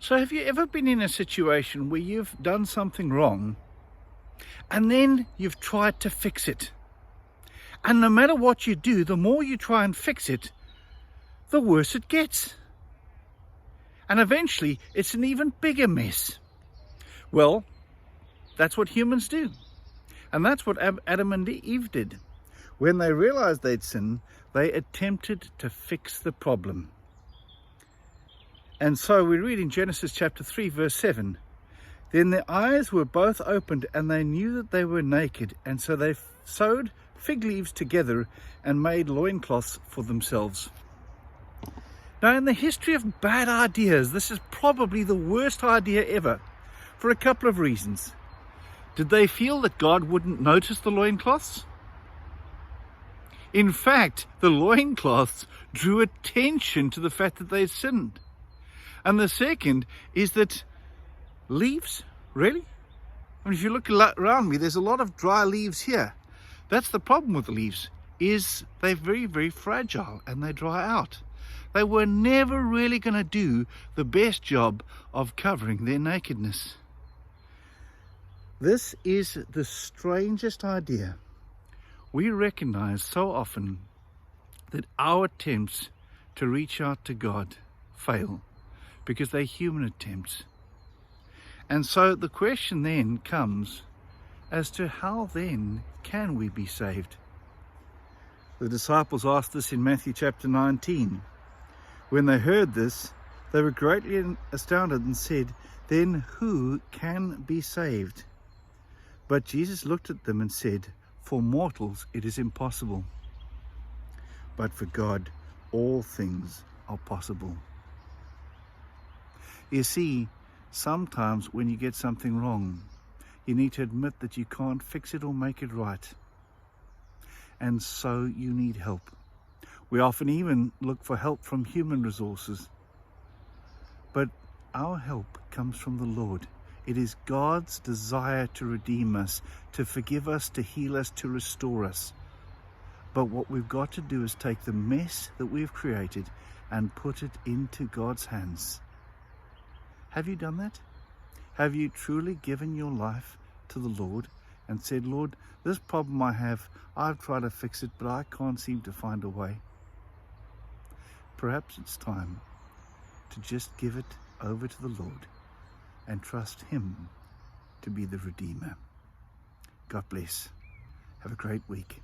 So have you ever been in a situation where you've done something wrong and then you've tried to fix it? And no matter what you do, the more you try and fix it, the worse it gets. And eventually it's an even bigger mess. Well, that's what humans do. And that's what Adam and Eve did. When they realized they'd sinned, they attempted to fix the problem. And so we read in Genesis chapter 3, verse 7, "Then their eyes were both opened, and they knew that they were naked, and so they sewed fig leaves together and made loincloths for themselves." Now, in the history of bad ideas, this is probably the worst idea ever, for a couple of reasons. Did they feel that God wouldn't notice the loincloths? In fact, the loincloths drew attention to the fact that they'd sinned. And the second is that leaves, really? I mean, if you look around me, there's a lot of dry leaves here. That's the problem with the leaves, is they're very, very fragile and they dry out. They were never really going to do the best job of covering their nakedness. This is the strangest idea. We recognize so often that our attempts to reach out to God fail because they're human attempts. And so the question then comes as to how then can we be saved? The disciples asked this in Matthew chapter 19. When they heard this, they were greatly astounded and said, "Then who can be saved?" But Jesus looked at them and said, "For mortals it is impossible, but for God all things are possible." You see, sometimes when you get something wrong, you need to admit that you can't fix it or make it right. And so you need help. We often even look for help from human resources. But our help comes from the Lord. It is God's desire to redeem us, to forgive us, to heal us, to restore us. But what we've got to do is take the mess that we've created and put it into God's hands. Have you done that? Have you truly given your life to the Lord and said, "Lord, this problem I have, I've tried to fix it, but I can't seem to find a way"? Perhaps it's time to just give it over to the Lord and trust Him to be the Redeemer. God bless. Have a great week.